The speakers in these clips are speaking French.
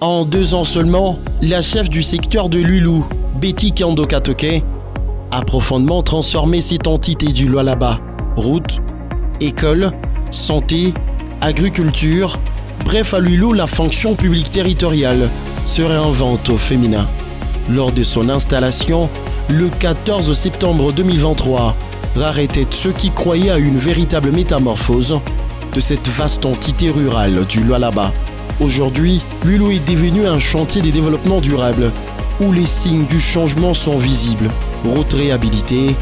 En 2 ans seulement, la chef du secteur de Lulu, Betty Kiando Katoke, a profondément transformé cette entité du Lualaba. Routes, écoles, santé, agriculture, bref à Lulu, la fonction publique territoriale se réinvente au féminin. Lors de son installation, le 14 septembre 2023, rareté ceux qui croyaient à une véritable métamorphose de cette vaste entité rurale du Lualaba. Aujourd'hui, Lulu est devenu un chantier de développement durable où les signes du changement sont visibles. Routes réhabilitées,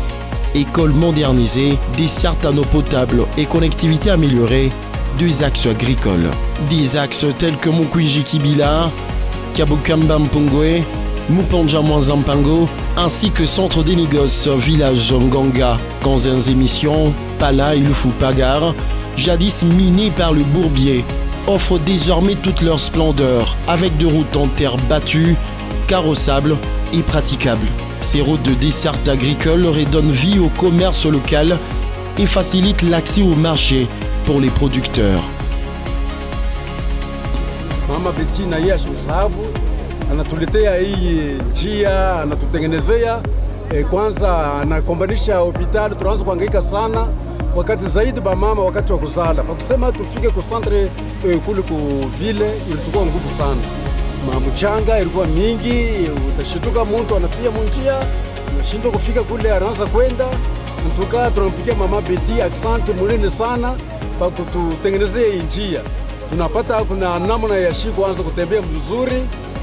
écoles modernisées, dessertes en eau potable et connectivité améliorée, 2 axes agricoles. Des axes tels que Mukwiji-Kibila, Kabukamba-Mpongwe, Mupanja-Mwanzampango, ainsi que centre des négoces, village Nganga, Kanzenze Mission, Pala et Lufu-Pagar, jadis minés par le bourbier, offrent désormais toute leur splendeur, avec de routes en terre battue, carrossables et praticables. Ces routes de desserte agricole redonnent vie au commerce local et facilitent l'accès au marché pour les producteurs. Mama Betty na yeye ashuzabu anatuletea hii njia, anatutengenezea kwanza, anakombanisha hospitali. Tunaanza kuhangaika sana wakati zaidi ba mama wakati wa kuzala, pa kusema tufike ku centre kule ku vile, ilikuwa nguvu sana. Mchanga ilikuwa mingi, utashituka mtu anafia munjia, unashindwa kufika kule anaanza kwenda. Ntuka tunampikia mama Betty asante munene sana pa kututengenezea njia. Tunapata kuna namna ya kuanza kutembea mzuri,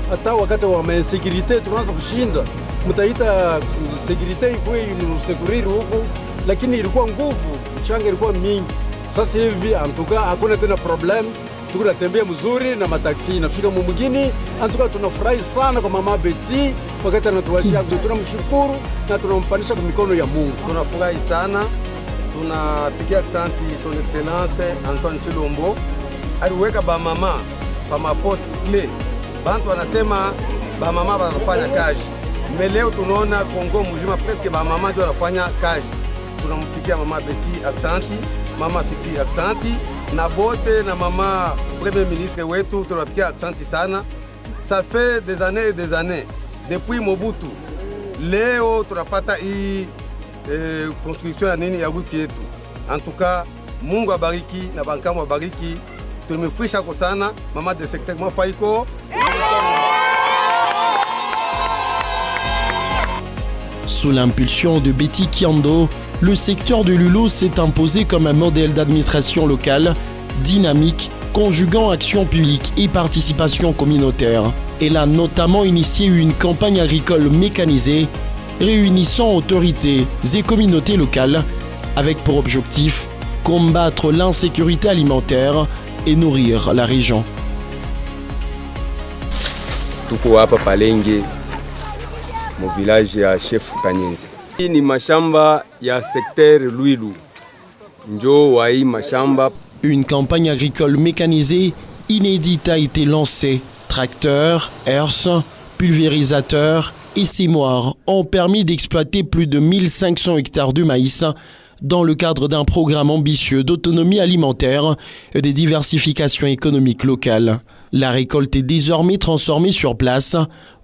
hata wakati wa security tunaanza kushinda. Mtaita security ikuwe ni security huko, lakini ilikuwa nguvu, mchanga ilikuwa mingi. Sasa hivi antuka hakuna tena problem, tunatembea mzuri na mataksi inafika mumugini. Antuka tunafurahi sana kwa mama Betty wakati anatuwashia, tunamshukuru na tunampanisha kwa mikono ya Mungu. Tunafurahi sana, tunapigia asante son excellence Antoine Chilombo, aliweka ba mama pa mapost clé. Bantu wanasema ba mama wanafanya kazi. Leo tunaona Kongo mzima presque ba mama ndio wanafanya kazi. Tunampigia mama Betty asante, mama Fifi asante, na bote na mama premier ministre wetu tunapigia asante sana. Ça fait des années et des années depuis Mobutu. Leo tunapata hii construction ya nini ya route yetu. En tout cas, Mungu abariki na bankamu abariki. Tumefurahi kwa sana mama de secteur Mafaiko. Sous l'impulsion de Betty Kiando, le secteur de Lulu s'est imposé comme un modèle d'administration locale, dynamique, conjuguant action publique et participation communautaire. Elle a notamment initié une campagne agricole mécanisée, réunissant autorités et communautés locales, avec pour objectif combattre l'insécurité alimentaire et nourrir la région. Tuko hapa Palenge mu village ya Chef Kanyenze. Hii ni mashamba ya secteur Lwilu. Njo wa hii mashamba. Une campagne agricole mécanisée inédite a été lancée. Tracteurs, herses, pulvérisateurs et semoirs ont permis d'exploiter plus de 1500 hectares de maïs dans le cadre d'un programme ambitieux d'autonomie alimentaire et de diversification économique locale. La récolte est désormais transformée sur place,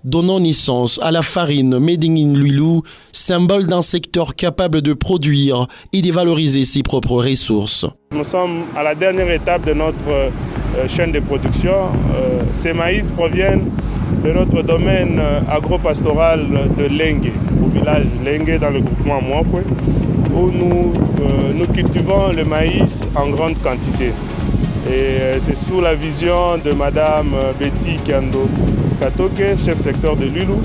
donnant naissance à la farine Made in Lwilu, symbole d'un secteur capable de produire et de valoriser ses propres ressources. Nous sommes à la dernière étape de notre chaîne de production. Ces maïs proviennent de notre domaine agro-pastoral de Lengue, au village Lengue dans le groupement Mouafoué, où nous cultivons le maïs en grande quantité. Et c'est sous la vision de Madame Betty Kiando Katoke, chef secteur de Lulu.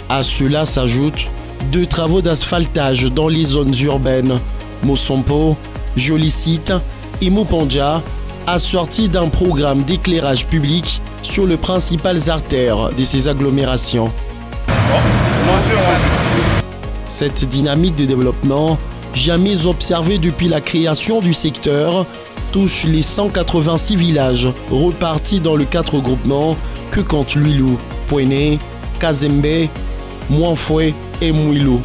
À cela s'ajoutent 2 travaux d'asphaltage dans les zones urbaines, Mosompo, Jolicite et Mupanja, assortis d'un programme d'éclairage public sur les principales artères de ces agglomérations. Cette dynamique de développement, jamais observée depuis la création du secteur, touche les 186 villages repartis dans les 4 regroupements que comptent Lwilu, Pwene, Kazembe, Mouafoué et Mwilu.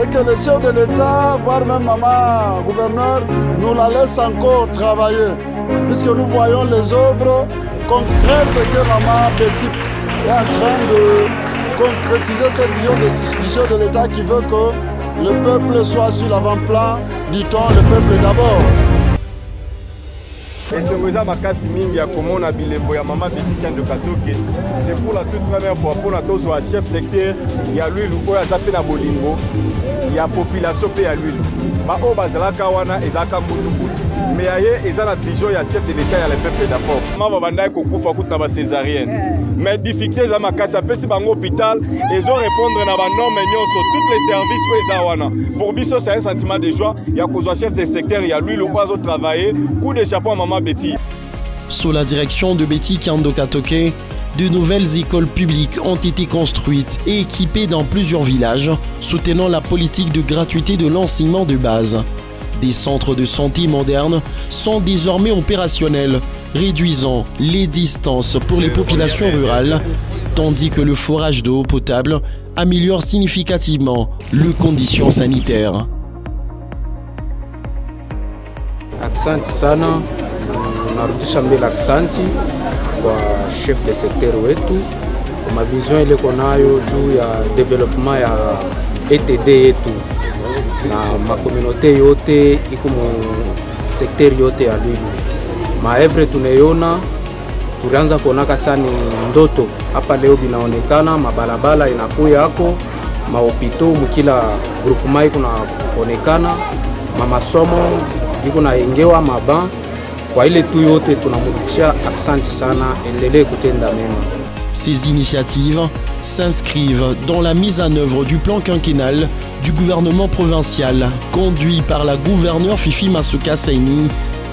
et que le chef de l'État, voire même maman gouverneur, nous la laisse encore travailler, puisque nous voyons les œuvres concrètes que maman Betty est en train de concrétiser cette vision du chef de l'État qui veut que le peuple soit sur l'avant-plan, dit-on, le peuple d'abord. esengo eza makasi mingi ya komona bilembo ya mama Betty Kiando Katoke. C'est pour la toute première fois mpona tozwa chef secteur ya Lwilu oyo aza mpe na bolingo ya population mpe ya Lwilu baoyo bazalaka wana ezalaka mbutu mais aye eza na vision ya chef de l'état ya le peuple d'abord. Mama bandaki kokufa kuta na bacésarienne mais difficulté eza makasi apesi bango hôpital ezorépondre na banorme nyonso toutes les services oyo eza wana. Pour biso c'est un sentiment de joie ya kozwa chef de secteur ya Lwilu oyo azotravailler coup de chapeau à mama Betty. Sous la direction de Betty Kiando Katoke, de nouvelles écoles publiques ont été construites et équipées dans plusieurs villages, soutenant la politique de gratuité de l'enseignement de base. Des centres de santé modernes sont désormais opérationnels, réduisant les distances pour les populations rurales, tandis que le forage d'eau potable améliore significativement les conditions sanitaires. Asante sana, narudisha mbele aksanti kwa chef de secteur wetu kwa mavision ile konayo juu ya development ya ETD yetu na makomunote yote iko mu secteur yote ya Lwilu. Maevre tunaiona tulianza kuonaka sana ndoto hapa leo binaonekana, mabalabala inakuya yako, mahopito mukila groupement iko naonekana, mamasomo iko naengewa maban. Kwa ile tu yote tunamrudishia asante sana, endelee kutenda mema. Ces initiatives s'inscrivent dans la mise en œuvre du plan quinquennal du gouvernement provincial conduit par la gouverneure Fifi Masuka Saini,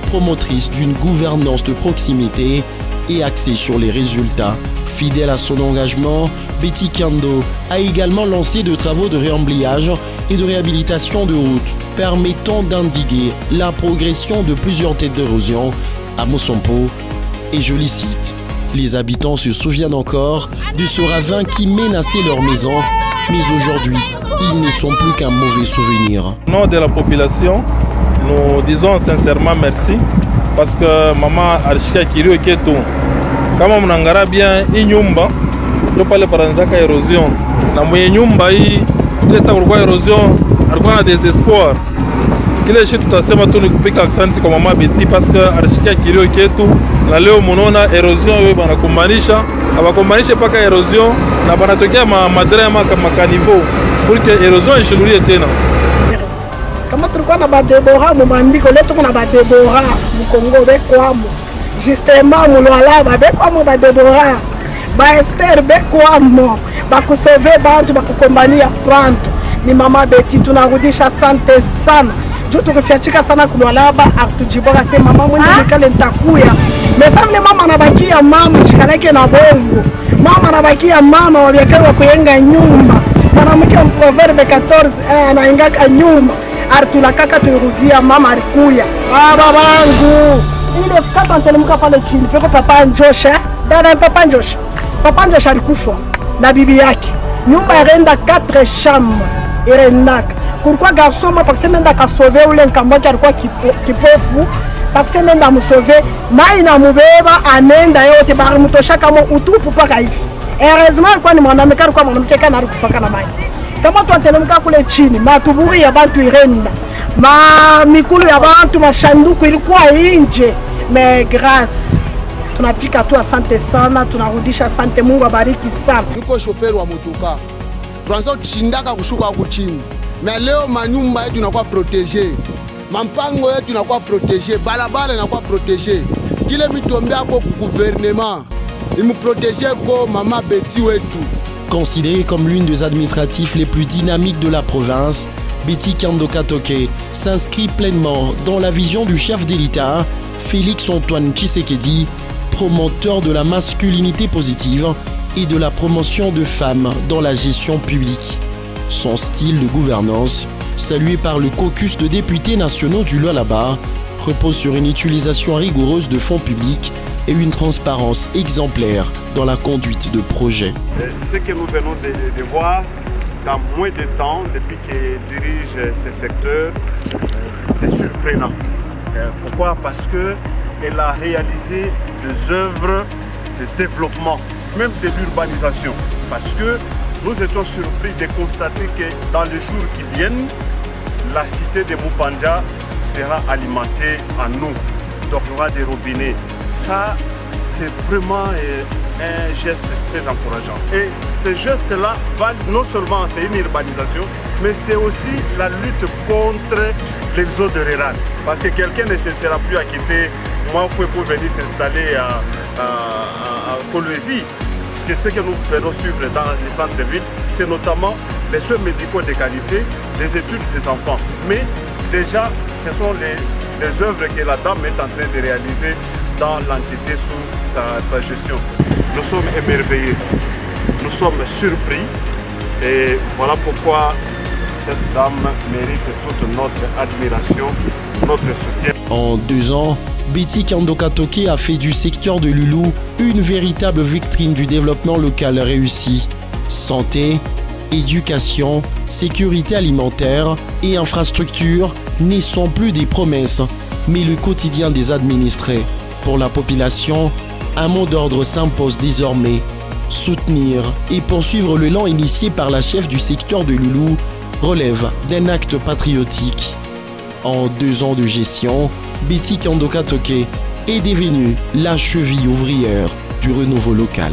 promotrice d'une gouvernance de proximité et axée sur les résultats. Fidèle à son engagement, Betty Kiando a également lancé de travaux de réembrayage et de réhabilitation de routes permettant d'endiguer la progression de plusieurs têtes d'érosion à Mosompo. Et je les cite, les habitants se souviennent encore de ce ravin qui menaçait leur maison, mais aujourd'hui, ils ne sont plus qu'un mauvais souvenir. Au nom de la population, nous disons sincèrement merci parce que maman Arshika Kirio Keto, kama mnangara bien hii nyumba ndio pale paranzaka erosion na mwenye nyumba hii ile sasa kulikuwa erosion alikuwa na desespoir. Kile shi tutasema tu ni kupika asante kwa mama Betty parce que Arshika Kirio Keto na leo mnaona erosion wewe banakumbanisha abakumbanishe paka erosion na banatokea madrama kama kanivo pour que erosion ishugulie tena. Kama tulikuwa na badebora mu mandiko leo tuko na badebora mu Kongo bekwamo justement mu Lualaba bekwamo badebora ba Esther bekwamo bakusove bantu bakukombania pranto ni mama Betty. Tunarudisha asante sana juu tukifiachika sana ku Lualaba akutujibora sema mama mwenye nikale nitakuya mesa vile mama anabakia mama shikaleke na bongo mama anabakia mama wabiakari wa kuyenga nyumba mwanamke Proverbe 14 anaingaka nyumba Artulakaka tuirudia mama alikuya. Baba wangu. Ile kata antelemuka pale chini. Peko papa Njosha. Dada papa Njosha. Papa Njosha alikufa na bibi yake. Nyumba irenda 4 chambres. Irenaka. Kulikuwa garçon ma parce menda ka sauver ule nkambaki alikuwa kipofu. Parce menda musauver. Mai na mubeba anenda yote bari mutosha kama utupu paka hivi. Heureusement alikuwa ni mwanamke alikuwa mwanamke kana alikufa na mai. Kama tuantelemuka kule chini, matuburi ya bantu irenda, mikulu ya bantu, mashanduku ilikuwa nje. Me grâce, tunapika tu asante sana, tunarudisha asante, Mungu abariki sana. Niko shoferi wa motoka, tuanza kushindaka kushuka huku chini. Na leo manyumba yetu inakuwa protege, mampango yetu inakuwa protege, balabala inakuwa protege. Kile mitombea kwa gouvernement, imu protege kwa mama Betty wetu. Considérée comme l'une des administratifs les plus dynamiques de la province, Betty Kiando Katoke s'inscrit pleinement dans la vision du chef de l'État, Félix Antoine Tshisekedi, promoteur de la masculinité positive et de la promotion de femmes dans la gestion publique. Son style de gouvernance, salué par le caucus de députés nationaux du Lualaba, repose sur une utilisation rigoureuse de fonds publics et une transparence exemplaire dans la conduite de projets. Ce que nous venons de voir, dans moins de temps, depuis qu'elle dirige ce secteur, c'est surprenant. Pourquoi? Parce qu'elle a réalisé des œuvres de développement, même de l'urbanisation. Parce que nous étions surpris de constater que dans les jours qui viennent, la cité de Mupanja sera alimentée en eau. Donc il y aura des robinets. Ça, c'est vraiment un geste très encourageant. Et ce geste-là va non seulement, c'est une urbanisation, mais c'est aussi la lutte contre l'exode rural. Parce que quelqu'un ne cherchera plus à quitter Mouafoué pour venir s'installer à Kolwezi. Parce que ce que nous faisons suivre dans les centres-villes, c'est notamment les soins médicaux de qualité, les études des enfants. Mais déjà, ce sont les œuvres que la dame est en train de réaliser dans l'entité sous sa gestion. Nous sommes émerveillés, nous sommes surpris et voilà pourquoi cette dame mérite toute notre admiration, notre soutien. En 2 ans, Betty Kandoka Toke a fait du secteur de Loulou une véritable vitrine du développement local réussi. Santé, éducation, sécurité alimentaire et infrastructures ne sont plus des promesses, mais le quotidien des administrés. Pour la population, un mot d'ordre s'impose désormais. Soutenir et poursuivre l'élan initié par la chef du secteur de Loulou relève d'un acte patriotique. En 2 ans de gestion, Betty Kandoka Toke est devenue la cheville ouvrière du renouveau local.